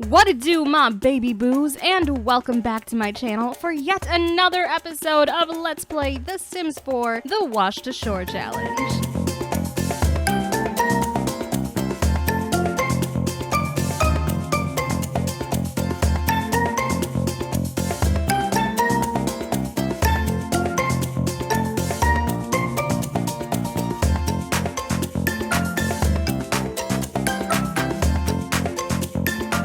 What it do, my baby boos, and welcome back to my channel for yet another episode of Let's Play The Sims 4, the Wash to Shore Challenge.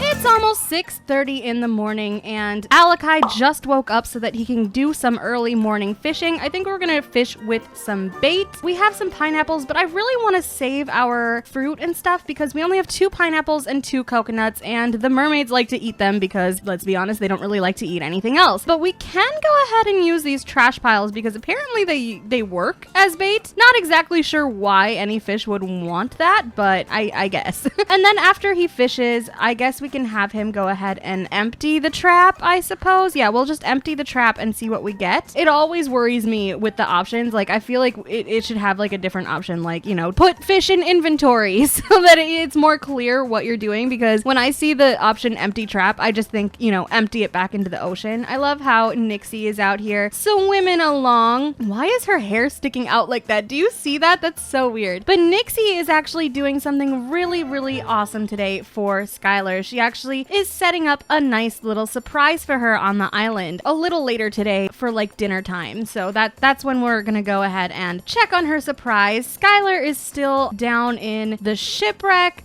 It's almost 6:30 in the morning, and Aleki just woke up so that he can do some early morning fishing. I think we're gonna fish with some bait. We have some pineapples, but I really want to save our fruit and stuff because we only have 2 pineapples and 2 coconuts, and the mermaids like to eat them because, let's be honest, they don't really like to eat anything else. But we can go ahead and use these trash piles because apparently they work as bait. Not exactly sure why any fish would want that, but I guess. And then after he fishes, I guess we can have him go ahead and empty the trap, I suppose. Yeah, we'll just empty the trap and see what we get. It always worries me with the options. Like, I feel like it should have like a different option, like, you know, put fish in inventory so that it's more clear what you're doing, because when I see the option empty trap, I just think, you know, empty it back into the ocean. I love how Nixie is out here swimming along. Why is her hair sticking out like that? Do you see that? That's so weird. But Nixie is actually doing something really, really awesome today for Skylar. She actually is setting up a nice little surprise for her on the island a little later today for like dinner time. So that's when we're gonna go ahead and check on her surprise. Skylar is still down in the shipwreck.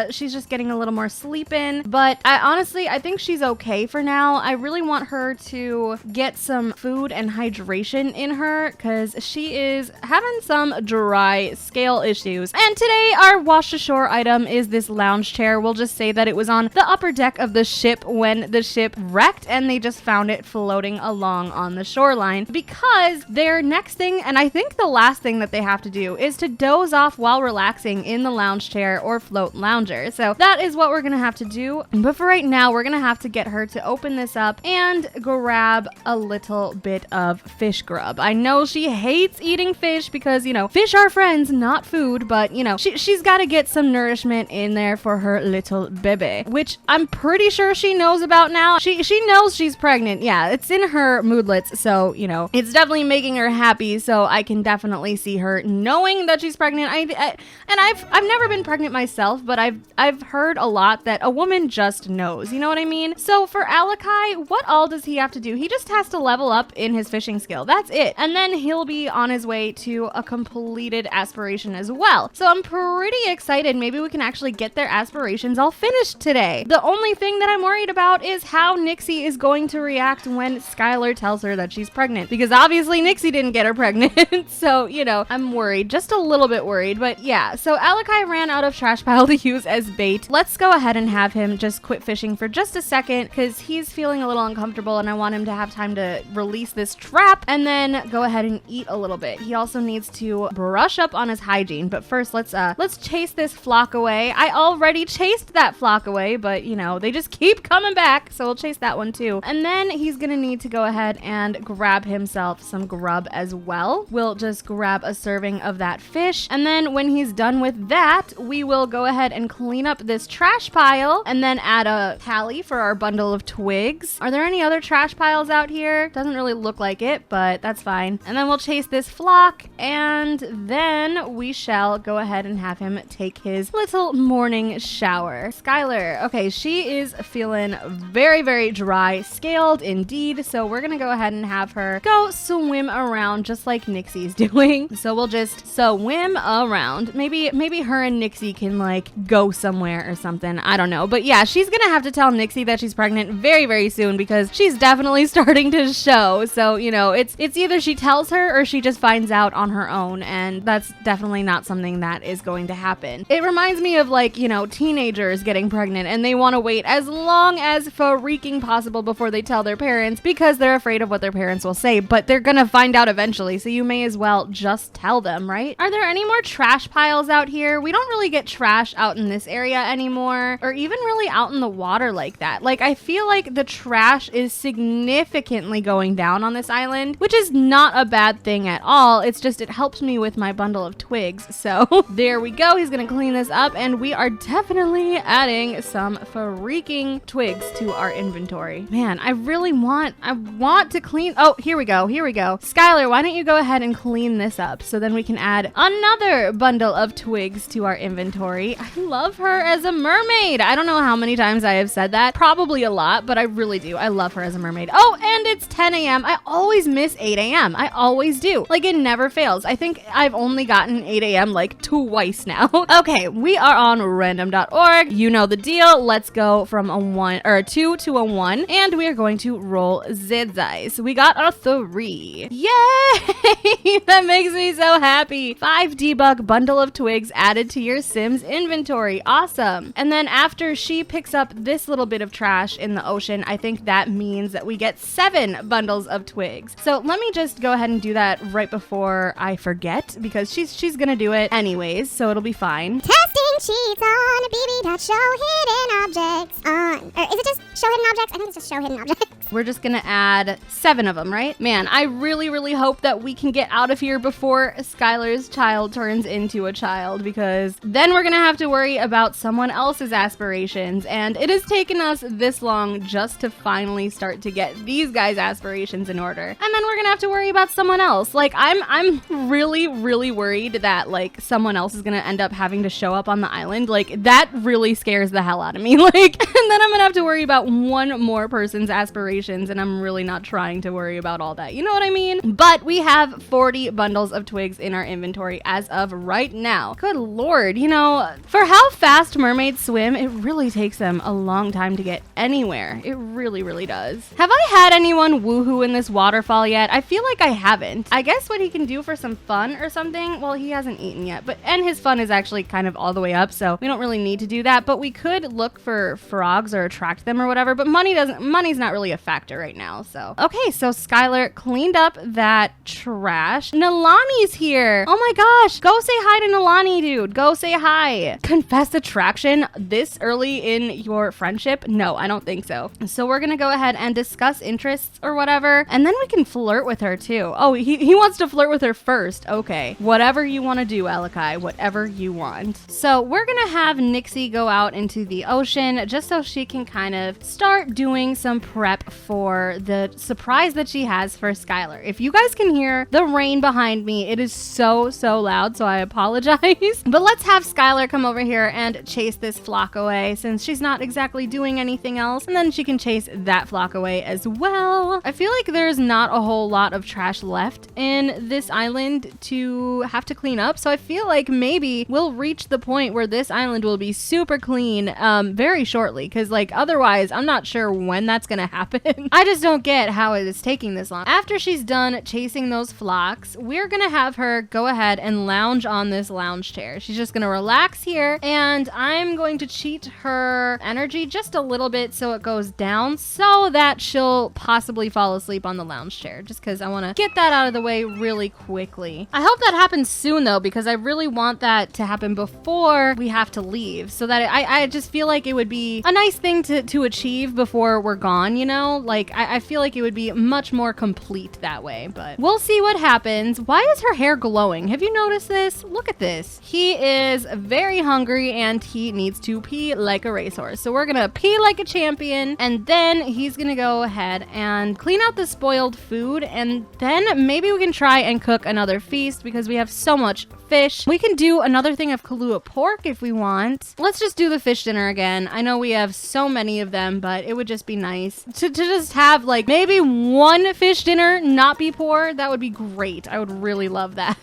She's just getting a little more sleep in, but I think she's okay for now. I really want her to get some food and hydration in her because she is having some dry scale issues. And today our wash ashore item is this lounge chair. We'll just say that it was on the upper deck of the ship when the ship wrecked, and they just found it floating along on the shoreline because their next thing, and I think the last thing that they have to do, is to doze off while relaxing in the lounge chair or float lounger. So that is what we're gonna have to do. But for right now, we're gonna have to get her to open this up and grab a little bit of fish grub. I know she hates eating fish because, you know, fish are friends, not food, but, you know, she's got to get some nourishment in there for her little baby, which I'm pretty sure she knows about now. She knows she's pregnant. Yeah, it's in her moodlets, so, you know, it's definitely making her happy. So I can definitely see her knowing that she's pregnant. I've never been pregnant myself, but I've heard a lot that a woman just knows. You know what I mean? So for Aleki, what all does he have to do? He just has to level up in his fishing skill. That's it. And then he'll be on his way to a completed aspiration as well. So I'm pretty excited. Maybe we can actually get their aspirations all finished today. The only thing that I'm worried about is how Nixie is going to react when Skylar tells her that she's pregnant, because obviously Nixie didn't get her pregnant. So, you know, I'm worried, just a little bit worried. But yeah, so Aleki ran out of trash pile to use as bait. Let's go ahead and have him just quit fishing for just a second because he's feeling a little uncomfortable and I want him to have time to release this trap and then go ahead and eat a little bit. He also needs to brush up on his hygiene, but first let's chase this flock away. I already chased that flock away, but you know, they just keep coming back, so we'll chase that one too. And then he's gonna need to go ahead and grab himself some grub as well. We'll just grab a serving of that fish, and then when he's done with that, we will go ahead and clean up this trash pile and then add a tally for our bundle of twigs. Are there any other trash piles out here? Doesn't really look like it, but that's fine. And then we'll chase this flock, and then we shall go ahead and have him take his little morning shower. Skylar, okay, she is feeling very, very dry scaled indeed, so we're gonna go ahead and have her go swim around just like Nixie's doing. So we'll just swim around. Maybe her and Nixie can like go somewhere or something. I don't know. But yeah, she's gonna have to tell Nixie that she's pregnant very, very soon because she's definitely starting to show. So, you know, it's either she tells her or she just finds out on her own, and that's definitely not something that is going to happen. It reminds me of, like, you know, teenagers getting pregnant and they want to wait as long as freaking possible before they tell their parents because they're afraid of what their parents will say, but they're gonna find out eventually, so you may as well just tell them, right? Are there any more trash piles out here? We don't really get trash out in this area anymore, or even really out in the water like that. Like, I feel like the trash is significantly going down on this island, which is not a bad thing at all. It's just, it helps me with my bundle of twigs. So there we go. He's gonna clean this up, and we are definitely adding some freaking twigs to our inventory. Man, I want to clean. Oh, here we go. Skylar, why don't you go ahead and clean this up so then we can add another bundle of twigs to our inventory. I love her as a mermaid. I don't know how many times I have said that. Probably a lot, but I really do. I love her as a mermaid. Oh, and it's 10 a.m. I always miss 8 a.m. I always do. Like, it never fails. I think I've only gotten 8 a.m. like twice now. Okay, we are on random.org. You know the deal. Let's go from a 2 to a 1, and we are going to roll Zidzais. We got a 3. Yay! That makes me so happy. 5 debug bundle of twigs added to your Sims inventory. Awesome. And then after she picks up this little bit of trash in the ocean, I think that means that we get 7 bundles of twigs. So let me just go ahead and do that right before I forget, because she's gonna do it anyways, so it'll be fine. Testing cheats on bb.show hidden objects on. Or is it just show hidden objects? I think it's just show hidden objects. We're just gonna add 7 of them, right? Man, I really hope that we can get out of here before Skylar's child turns into a child, because then we're gonna have to worry about someone else's aspirations, and it has taken us this long just to finally start to get these guys' aspirations in order. And then we're gonna have to worry about someone else. Like, I'm really worried that, like, someone else is gonna end up having to show up on the island. Like, that really scares the hell out of me. Like, and then I'm gonna have to worry about one more person's aspirations, and I'm really not trying to worry about all that. You know what I mean? But we have 40 bundles of twigs in our inventory as of right now. Good lord, you know, for how fast mermaids swim, it really takes them a long time to get anywhere. It really does. Have I had anyone woohoo in this waterfall yet? I feel like I haven't. I guess what he can do for some fun or something, well, he hasn't eaten yet, and his fun is actually kind of all the way up, so we don't really need to do that, but we could look for frogs or attract them or whatever, but money's not really a factor right now, so. Okay, so Skylar cleaned up that trash. Nalani's here. Oh my gosh, go say hi to Nalani, dude. Go say hi. Confess attraction this early in your friendship? No, I don't think so. So we're gonna go ahead and discuss interests or whatever, and then we can flirt with her too. Oh, he wants to flirt with her first. Okay, whatever you want to do, Aleki, whatever you want. So we're gonna have Nixie go out into the ocean just so she can kind of start doing some prep for the surprise that she has for Skylar. If you guys can hear the rain behind me, it is so loud, so I apologize. But let's have Skylar come over here and chase this flock away, since she's not exactly doing anything else, and then she can chase that flock away as well. I feel like there's not a whole lot of trash left in this island to have to clean up, so I feel like maybe we'll reach the point where this island will be super clean very shortly, because like otherwise I'm not sure when that's gonna happen. I just don't get how it is taking this long. After she's done chasing those flocks, we're gonna have her go ahead and lounge on this lounge chair. She's just gonna relax here, and I'm going to cheat her energy just a little bit so it goes down, so that she'll possibly fall asleep on the lounge chair, just because I want to get that out of the way really quickly. I hope that happens soon though, because I really want that to happen before we have to leave, so that I just feel like it would be a nice thing to achieve before we're gone, you know? Like, I feel like it would be much more complete that way, but we'll see what happens. Why is her hair glowing? Have you noticed this? Look at this. He is very hungry and he needs to pee like a racehorse. So we're gonna pee like a champion, and then he's gonna go ahead and clean out the spoiled food, and then maybe we can try and cook another feast because we have so much fish. We can do another thing of Kahlua pork if we want. Let's just do the fish dinner again. I know we have so many of them, but it would just be nice to just have like maybe one fish dinner, not be poor. That would be great. I would really love that.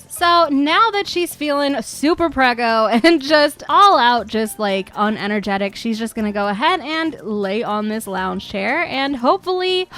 So now that she's feeling super preggo and just all out, just like unenergetic, she's just gonna go ahead and lay on this lounge chair, and hopefully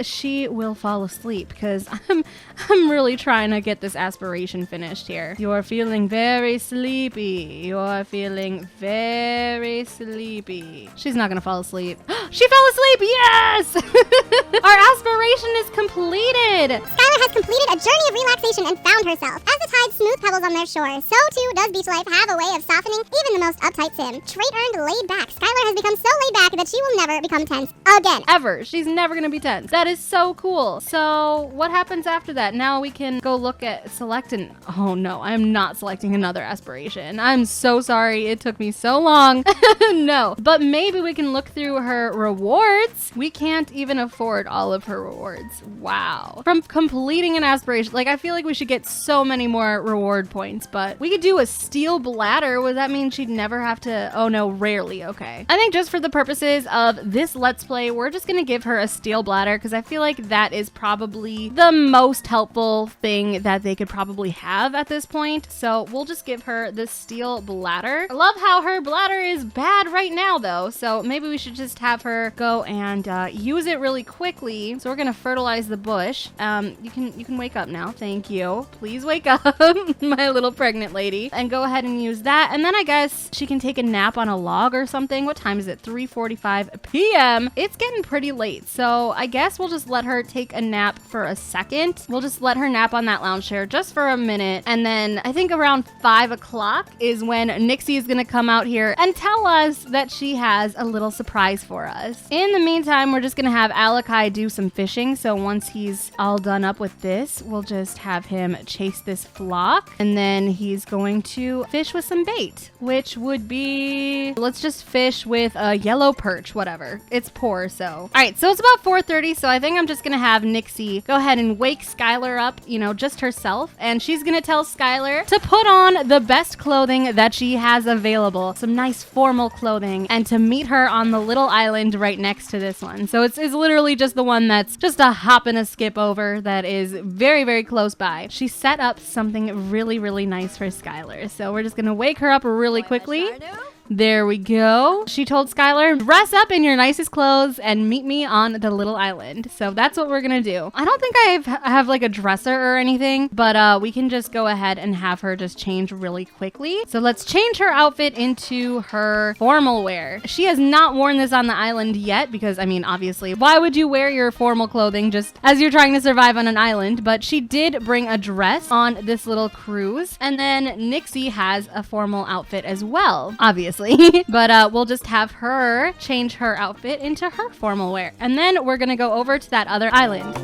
she will fall asleep, because I'm really trying to get this aspiration finished here. You're feeling very sleepy. You're feeling very sleepy. She's not gonna fall asleep. She fell asleep. Yes. Our aspiration is completed. Skylar Skylar has completed a journey of relaxation and found herself. As the tide smooth pebbles on their shore, so too does beach life have a way of softening even the most uptight sim. Trait earned laid back. Skylar has become so laid back that she will never become tense again. Ever. She's never gonna be tense. That is so cool. So what happens after that? Now we can go look at select and oh no, I'm not selecting another aspiration. I'm so sorry. It took me so long. No, but maybe we can look through her rewards. We can't even afford all of her rewards. Wow. From completing an aspiration, like I feel like we should get so many more reward points, but we could do a steel bladder. Would that mean she'd never have to? Oh no, rarely. Okay. I think just for the purposes of this Let's Play, we're just gonna give her a steel bladder because I feel like that is probably the most helpful thing that they could probably have at this point. So we'll just give her the steel bladder. I love how her bladder is bad right now though. So maybe we should just have her go and use it really quickly. So we're gonna fertilize the bush. You can wake up now. Thank you. Please wake up, my little pregnant lady, and go ahead and use that. And then I guess she can take a nap on a log or something. What time is it? 3:45 p.m. It's getting pretty late. So I guess we'll just let her take a nap for a second. We'll just let her nap on that lounge chair just for a minute. And then I think around 5 o'clock is when Nixie is gonna come out here and tell us that she has a little surprise for us. In the meantime, we're just gonna have Aleki do some fishing. So once he's all done up with this, we'll just have him chase this flock. And then he's going to fish with some bait, which would be, let's just fish with a yellow perch, whatever. It's poor, so. All right, so it's about 4:30. So I think I'm just gonna have Nixie go ahead and wake Skylar up, you know, just herself. And she's gonna tell Skylar to put on the best clothing that she has available. Some nice formal clothing, and to meet her on the little island right next to this one. So it's literally just the one that's just a hop and a skip over that is very, very close by. She set up something really, really nice for Skylar. So we're just gonna wake her up really quickly. There we go. She told Skylar, dress up in your nicest clothes and meet me on the little island. So that's what we're gonna do. I don't think I have like a dresser or anything, but we can just go ahead and have her just change really quickly. So let's change her outfit into her formal wear. She has not worn this on the island yet because, I mean, obviously, why would you wear your formal clothing just as you're trying to survive on an island? But she did bring a dress on this little cruise. And then Nixie has a formal outfit as well, obviously. But we'll just have her change her outfit into her formal wear. And then we're gonna go over to that other island.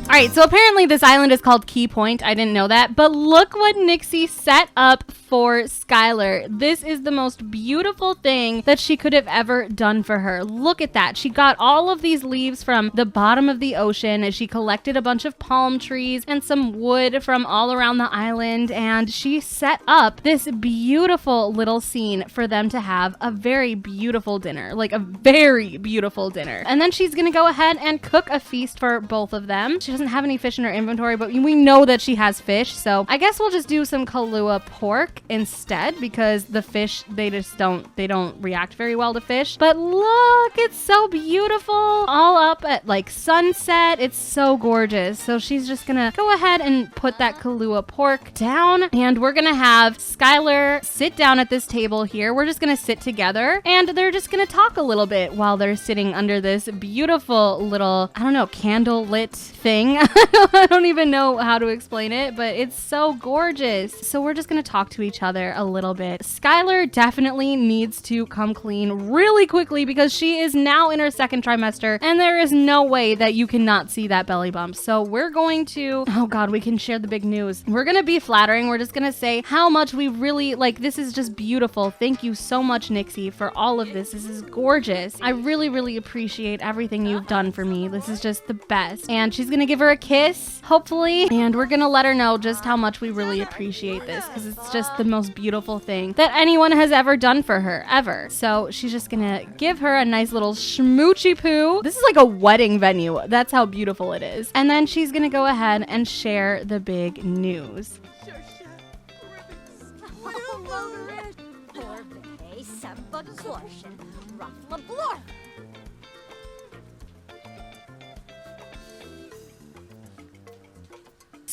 All right, so apparently this island is called Key Point. I didn't know that, but look what Nixie set up for Skylar. This is the most beautiful thing that she could have ever done for her. Look at that. She got all of these leaves from the bottom of the ocean, and she collected a bunch of palm trees and some wood from all around the island, and she set up this beautiful little scene for them to have a very beautiful dinner, like a very beautiful dinner. And then she's gonna go ahead and cook a feast for both of them. She doesn't have any fish in her inventory, but we know that she has fish, so I guess we'll just do some Kahlua pork instead, because the fish, they don't react very well to fish. But look, it's so beautiful, all up at like sunset. It's so gorgeous. So she's just gonna go ahead and put that Kahlua pork down, and we're gonna have Skylar sit down at this table here. We're just gonna sit together, and they're just gonna talk a little bit while they're sitting under this beautiful little, I don't know, candle lit thing. I don't even know how to explain it, but it's so gorgeous. So we're just gonna talk to each other a little bit. Skylar definitely needs to come clean really quickly because she is now in her second trimester, and there is no way that you cannot see that belly bump. So we're going to, oh God, we can share the big news. We're gonna be flattering. We're just gonna say how much we really, like, this is just beautiful. Thank you so much, Nixie, for all of this. This is gorgeous. I really, really appreciate everything you've done for me. This is just the best. And she's gonna give her a kiss, hopefully, and we're gonna let her know just how much we really appreciate this, because it's just the most beautiful thing that anyone has ever done for her, ever. So she's just gonna give her a nice little schmoochy poo. This is like a wedding venue. That's how beautiful it is. And then she's gonna go ahead and share the big news.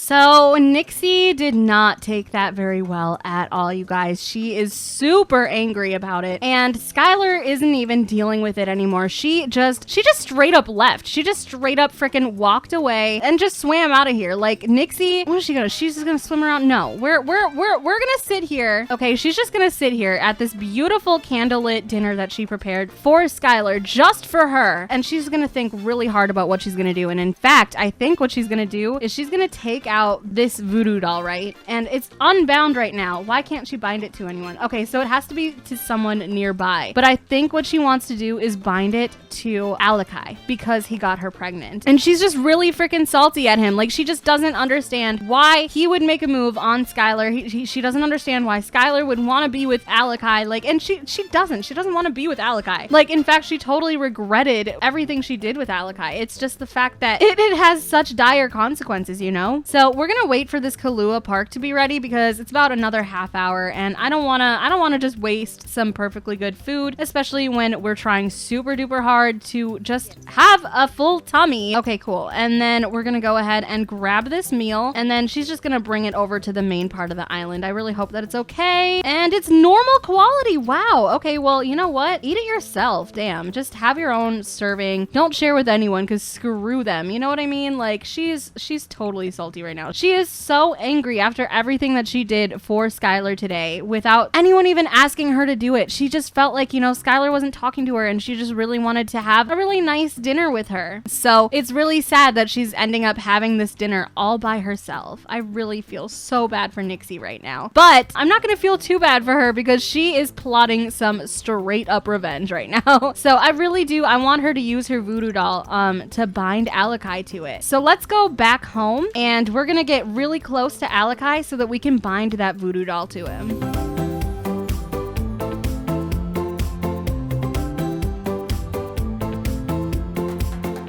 So Nixie did not take that very well at all, you guys. She is super angry about it. And Skylar isn't even dealing with it anymore. She just straight up left. She just straight up freaking walked away and just swam out of here. Like, Nixie, what is she gonna? She's just gonna swim around? No, we're gonna sit here. Okay, she's just gonna sit here at this beautiful candlelit dinner that she prepared for Skylar, just for her. And she's gonna think really hard about what she's gonna do. And in fact, I think what she's gonna do is she's gonna take out this voodoo doll, right? And it's unbound right now. Why can't she bind it to anyone? Okay, so it has to be to someone nearby. But I think what she wants to do is bind it to Aleki because he got her pregnant. And she's just really freaking salty at him. Like, she just doesn't understand why he would make a move on Skylar. She doesn't understand why Skylar would want to be with Aleki. Like, and she doesn't want to be with Aleki. Like, in fact, she totally regretted everything she did with Aleki. It's just the fact that it has such dire consequences, you know? So we're gonna wait for this Kahlua Park to be ready because it's about another half hour, and I don't wanna just waste some perfectly good food, especially when we're trying super duper hard to just have a full tummy. Okay, cool. And then we're gonna go ahead and grab this meal, and then she's just gonna bring it over to the main part of the island. I really hope that it's okay. And it's normal quality. Wow. Okay, well, you know what? Eat it yourself. Damn. Just have your own serving. Don't share with anyone because screw them. You know what I mean? Like, she's totally salty right now. She is so angry after everything that she did for Skylar today without anyone even asking her to do it. She just felt like, you know, Skylar wasn't talking to her and she just really wanted to have a really nice dinner with her. So it's really sad that she's ending up having this dinner all by herself. I really feel so bad for Nixie right now. But I'm not going to feel too bad for her because she is plotting some straight up revenge right now. So I really do. I want her to use her voodoo doll to bind Aleki to it. So let's go back home and we're going to get really close to Aleki so that we can bind that voodoo doll to him.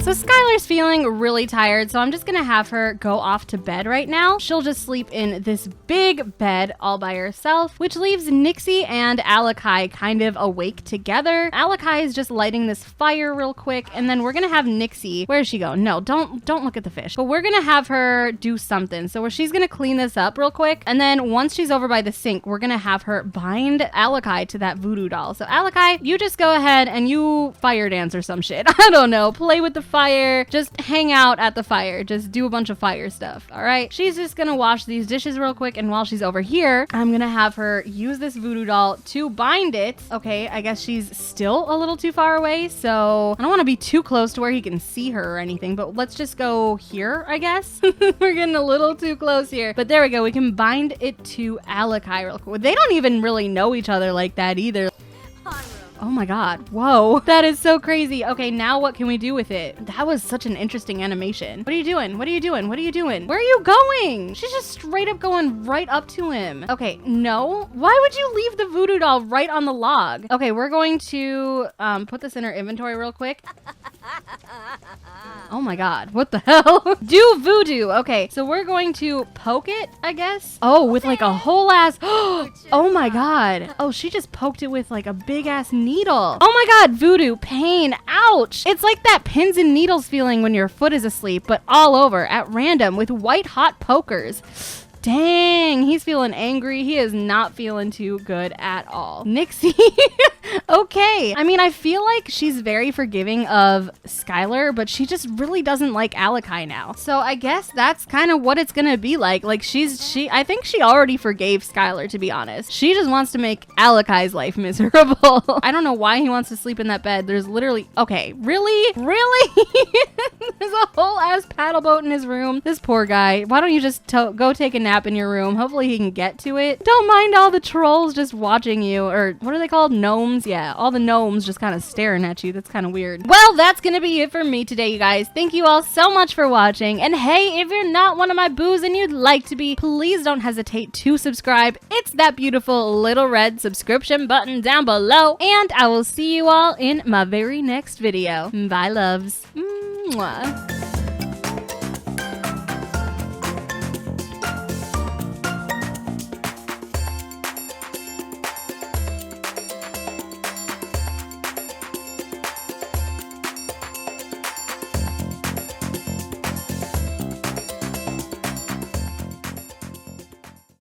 So Skylar's feeling really tired, so I'm just gonna have her go off to bed right now. She'll just sleep in this big bed all by herself, which leaves Nixie and Aleki kind of awake together. Aleki is just lighting this fire real quick, and then we're gonna have Nixie, where's she go? No, don't look at the fish. But we're gonna have her do something. So she's gonna clean this up real quick, and then once she's over by the sink, we're gonna have her bind Aleki to that voodoo doll. So Aleki, you just go ahead and you fire dance or some shit. I don't know, play with the fire, just hang out at the fire, just do a bunch of fire stuff. All right, she's just gonna wash these dishes real quick, and while she's over here, I'm gonna have her use this voodoo doll to bind it. Okay, I guess she's still a little too far away, so I don't want to be too close to where he can see her or anything, but let's just go here, I guess. We're getting a little too close here, but there we go. We can bind it to Aleki real quick. They don't even really know each other like that either. Oh my god. Whoa. That is so crazy. Okay, now what can we do with it? That was such an interesting animation. What are you doing? What are you doing? What are you doing? Where are you going? She's just straight up going right up to him. Okay, no. Why would you leave the voodoo doll right on the log? Okay, we're going to put this in our inventory real quick. Oh my god. What the hell? Do voodoo. Okay, so we're going to poke it, I guess. Oh, with like a whole ass. Oh my god. Oh, she just poked it with like a big ass needle. Oh my god, voodoo, pain, ouch. It's like that pins and needles feeling when your foot is asleep, but all over at random with white hot pokers. Dang, he's feeling angry. He is not feeling too good at all. Nixie. Okay. I mean, I feel like she's very forgiving of Skylar, but she just really doesn't like Aleki now. So I guess that's kind of what it's gonna be like. Like I think she already forgave Skylar, to be honest. She just wants to make Aleki's life miserable. I don't know why he wants to sleep in that bed. There's literally, okay, really? There's a whole ass paddle boat in his room. This poor guy. Why don't you just go take a nap in your room? Hopefully he can get to it. Don't mind all the trolls just watching you, or what are they called? Gnomes? Yeah, all the gnomes just kind of staring at you. That's kind of weird. Well, that's gonna be it for me today, you guys. Thank you all so much for watching. And hey, if you're not one of my boos and you'd like to be, please don't hesitate to subscribe. It's that beautiful little red subscription button down below. And I will see you all in my very next video. Bye, loves. Mwah.